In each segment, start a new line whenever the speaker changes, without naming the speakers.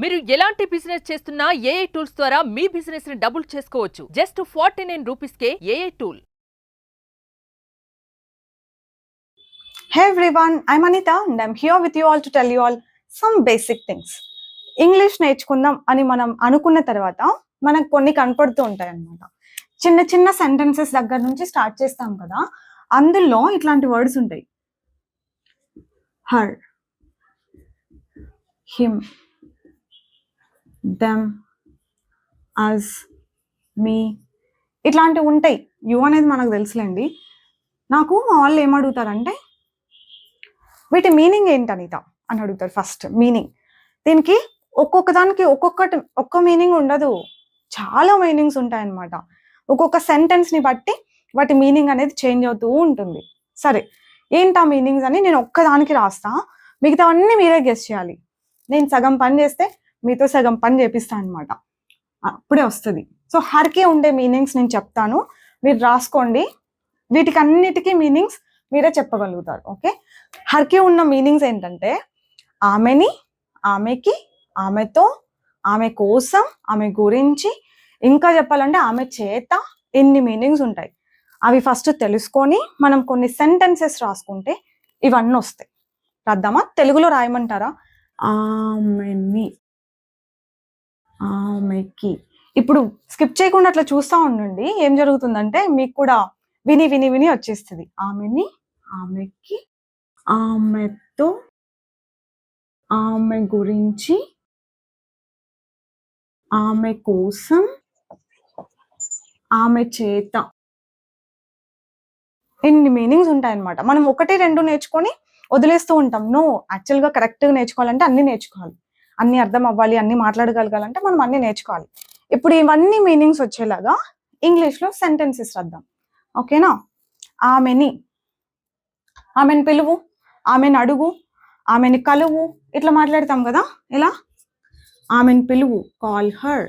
మీరు ఎలాంటి బిజినెస్ చేస్తున్నా ఏఐ టూల్స్ ద్వారా మీ బిజినెస్ ని డబుల్ చేసుకోవచ్చు. Just 49 rupees K AI tool.
Hey everyone, I'm Anita and I'm here with you all to tell you all some basic things. English నేర్చుకుందాం అని మనం అనుకున్న తర్వాత మనకు కొన్ని కనపడుతూ ఉంటాయి అన్నమాట. చిన్న చిన్న సెంటెన్సెస్ దగ్గర నుంచి స్టార్ట్ చేస్తాం కదా, అందులో ఇట్లాంటి వర్డ్స్ ఉంటాయి. హర్, హిమ్, దెమ్, అస్, మీ ఇట్లాంటివి ఉంటాయి. యు అనేది మనకు తెలుసులేండి. నాకు మా వాళ్ళు ఏమడుగుతారంటే వీటి మీనింగ్ ఏంటి అనిత అని అడుగుతారు. First meaning. దీనికి ఒక్కొక్క దానికి ఒక్క మీనింగ్ ఉండదు, చాలా మీనింగ్స్ ఉంటాయి అన్నమాట. ఒక్కొక్క సెంటెన్స్ని బట్టి వాటి మీనింగ్ అనేది చేంజ్ అవుతూ ఉంటుంది. సరే, ఏంటి ఆ మీనింగ్స్ అని నేను ఒక్కదానికి రాస్తా, మిగతావన్నీ మీరే గెస్ చేయాలి. నేను సగం పని చేస్తే మీతో సగం పని చేపిస్తాను అనమాట, అప్పుడే వస్తుంది. సో హర్కి ఉండే మీనింగ్స్ నేను చెప్తాను, మీరు రాసుకోండి. వీటికి అన్నిటికీ మీనింగ్స్ మీరే చెప్పగలుగుతారు. ఓకే, హర్కి ఉన్న మీనింగ్స్ ఏంటంటే ఆమెని, ఆమెకి, ఆమెతో, ఆమె కోసం, ఆమె గురించి, ఇంకా చెప్పాలంటే ఆమె చేత, ఎన్ని మీనింగ్స్ ఉంటాయి. అవి ఫస్ట్ తెలుసుకొని మనం కొన్ని సెంటెన్సెస్ రాసుకుంటే ఇవన్నీ వస్తాయి. రాద్దామా? తెలుగులో రాయమంటారా? ఆమెని, ఆమెకి. ఇప్పుడు స్కిప్ చేయకుండా అట్లా చూస్తూ ఉండండి. ఏం జరుగుతుందంటే మీకు కూడా విని విని విని వచ్చేస్తుంది. ఆమెని, ఆమెకి, ఆమెతో, ఆమె గురించి, ఆమె కోసం, ఆమె చేత, ఎన్ని మీనింగ్స్ ఉంటాయన్నమాట. మనం ఒకటి రెండు నేర్చుకొని వదిలేస్తూ ఉంటాం. నో, యాక్చువల్గా కరెక్ట్గా నేర్చుకోవాలంటే అన్ని నేర్చుకోవాలి, అన్ని అర్థం అవ్వాలి, అన్ని మాట్లాడగలగాలంటే మనం అన్ని నేర్చుకోవాలి. ఇప్పుడు ఇవన్నీ మీనింగ్స్ వచ్చేలాగా ఇంగ్లీష్లో సెంటెన్సెస్ రాద్దాం. ఓకేనా? ఆమెని, ఆమెను పిలువు, ఆమెను అడుగు, ఆమెని కలువు, ఇట్లా మాట్లాడతాం కదా. ఎలా? ఆమెను పిలువు, కాల్ హర్.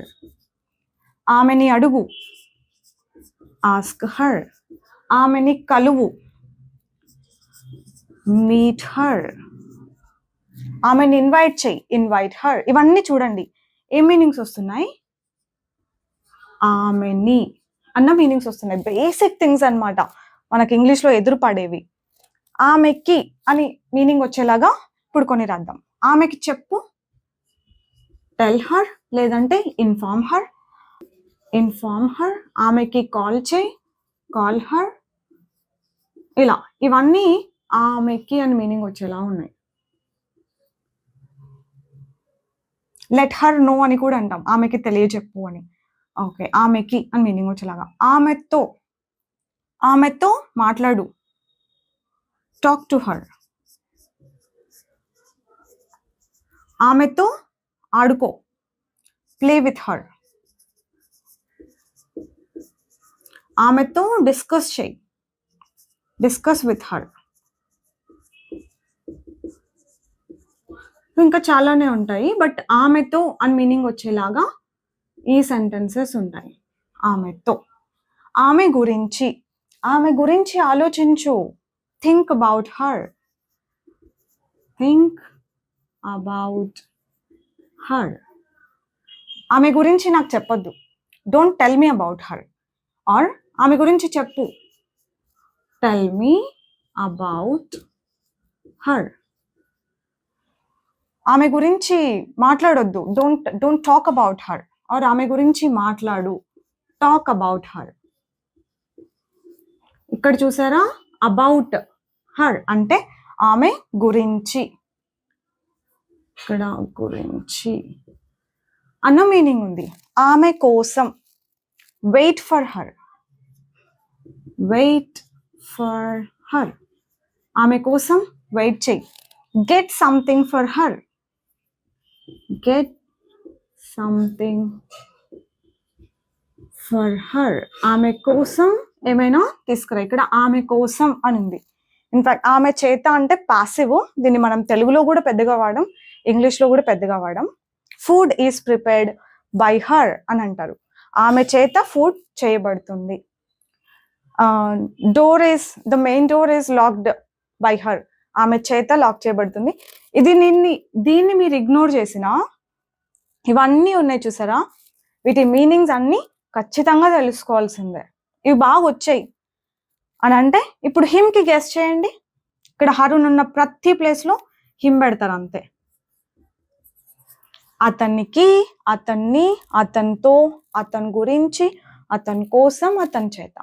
ఆమెని అడుగు, ఆస్క్ హర్. ఆమెని కలువు, మీట్ హర్. ఆమెని ఇన్వైట్ చేయి, ఇన్వైట్ హర్. ఇవన్నీ చూడండి ఏం మీనింగ్స్ వస్తున్నాయి. ఆమెని అన్న మీనింగ్స్ వస్తున్నాయి. బేసిక్ థింగ్స్ అన్నమాట, మనకి ఇంగ్లీష్లో ఎదురుపడేవి. ఆమెకి అని మీనింగ్ వచ్చేలాగా ఇప్పుడు కొన్ని రాద్దాం. ఆమెకి చెప్పు, టెల్ హర్, లేదంటే ఇన్ఫార్మ్ హర్, ఇన్ఫార్మ్ హర్. ఆమెకి కాల్ చేయి, కాల్ హర్. ఇలా ఇవన్నీ ఆమెకి అని మీనింగ్ వచ్చేలా ఉన్నాయి. లెట్ హర్ నో అని కూడా అంటాం, ఆమెకి తెలియజెప్పు అని. ఓకే, ఆమెకి అని మీనింగ్ వచ్చేలాగా. ఆమెతో, ఆమెతో మాట్లాడు, టాక్ టు హర్. ఆమెతో ఆడుకో, ప్లే విత్ హర్. ఆమెతో డిస్కస్ చేయి, డిస్కస్ విత్ హర్. ఇంకా చాలానే ఉంటాయి, బట్ ఆమెతో అని మీనింగ్ వచ్చేలాగా ఈ సెంటెన్సెస్ ఉంటాయి. ఆమెతో. ఆమె గురించి, ఆమె గురించి ఆలోచించు, think about her, think about her. ఆమె గురించి నాకు చెప్పొద్దు, don't tell me about her. Or ఆమె గురించి చెప్పు, టెల్ మీ అబౌట్ హర్. ఆమె గురించి మాట్లాడొద్దు, don't talk about her. Or ఆమె గురించి మాట్లాడు, టాక్ అబౌట్ హర్. ఇక్కడ చూసారా, అబౌట్ హర్ అంటే ఆమె గురించి, ఇక్కడ గురించి అన్న మీనింగ్ ఉంది. ఆమె కోసం, wait for her, wait for her. ఆమె కోసం వెయిట్ చేయి. Get something for her, get something for her. ఆమె కోసం ఏమైనా తీసుకురా. ఇక్కడ ఆమె కోసం అని ఉంది. ఇన్ఫాక్ట్ ఆమె చేత అంటే పాసివ్, దీన్ని మనం తెలుగులో కూడా పెద్దగా వాడడం, ఇంగ్లీష్లో కూడా పెద్దగా వాడడం. Food is prepared by her అని అంటారు. ఆమె చేత ఫుడ్ చేయబడుతుంది. The main door is locked by her. ఆమె చేత లాక్ చేయబడుతుంది. దీన్ని మీరు ఇగ్నోర్ చేసినా ఇవన్నీ ఉన్నాయి చూసారా, వీటి మీనింగ్స్ అన్నీ ఖచ్చితంగా తెలుసుకోవాల్సిందే. ఇవి బాగా వచ్చాయి అని అంటే ఇప్పుడు హిమ్కి గెస్ చేయండి. ఇక్కడ హరుణ్ ఉన్న ప్రతి ప్లేస్లో హిమ్ పెడతారు అంతే. అతనికి, అతన్ని, అతనితో, అతని గురించి, అతని కోసం, అతని చేత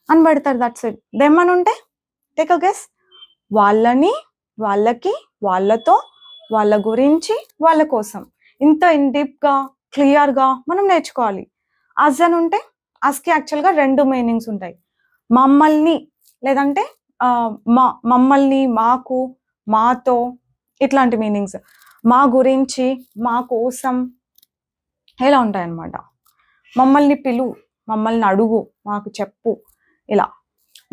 అని పెడతారు. That's it. దెమ్ అని ఉంటే టేక్ అ గెస్. వాళ్ళని, వాళ్ళకి, వాళ్ళతో, వాళ్ళ గురించి, వాళ్ళ కోసం. ఇంత డీప్గా క్లియర్గా మనం నేర్చుకోవాలి. అజ్ అని ఉంటే అజ్కి యాక్చువల్గా 2 మీనింగ్స్ ఉంటాయి. మమ్మల్ని లేదంటే మమ్మల్ని, మాకు, మాతో, ఇట్లాంటి మీనింగ్స్. మా గురించి, మా కోసం ఇలా ఉంటాయి అన్నమాట. మమ్మల్ని పిలు, మమ్మల్ని అడుగు, మాకు చెప్పు, ఇలా.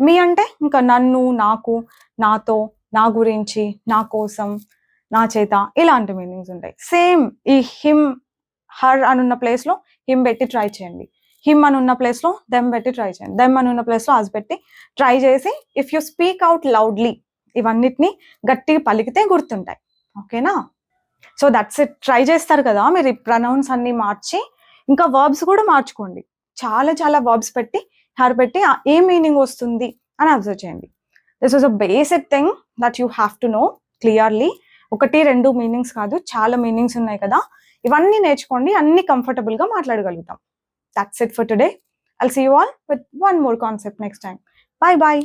మీ అంటే ఇంకా నన్ను, నాకు, నాతో, నా గురించి, నా కోసం, నా చేత, ఇలాంటి మీనింగ్స్ ఉంటాయి. సేమ్ ఈ హిమ్, హర్ అని ఉన్న ప్లేస్లో హిమ్ పెట్టి ట్రై చేయండి. హిమ్ అని ఉన్న ప్లేస్లో దెమ్ పెట్టి ట్రై చేయండి. దెమ్ అని ఉన్న ప్లేస్లో అజ్ పెట్టి ట్రై చేసి if you speak out loudly ఇవన్నిటిని గట్టిగా పలికితే గుర్తుంటాయి. ఓకేనా? So that's it. ట్రై చేస్తారు కదా మీరు ఈ ప్రొనౌన్స్ అన్ని మార్చి. ఇంకా వర్బ్స్ కూడా మార్చుకోండి. చాలా చాలా వర్బ్స్ పెట్టి హర్ పెట్టి ఏ మీనింగ్ వస్తుంది అని అబ్జర్వ్ చేయండి. This is a basic thing that you have to know clearly. 1-2 meanings కాదు, చాలా మీనింగ్స్ ఉన్నాయి కదా. ఇవన్నీ నేర్చుకోండి, అన్ని కంఫర్టబుల్గా మాట్లాడగలుగుతాం. That's it for today. I'll see you all with one more concept next time. Bye bye.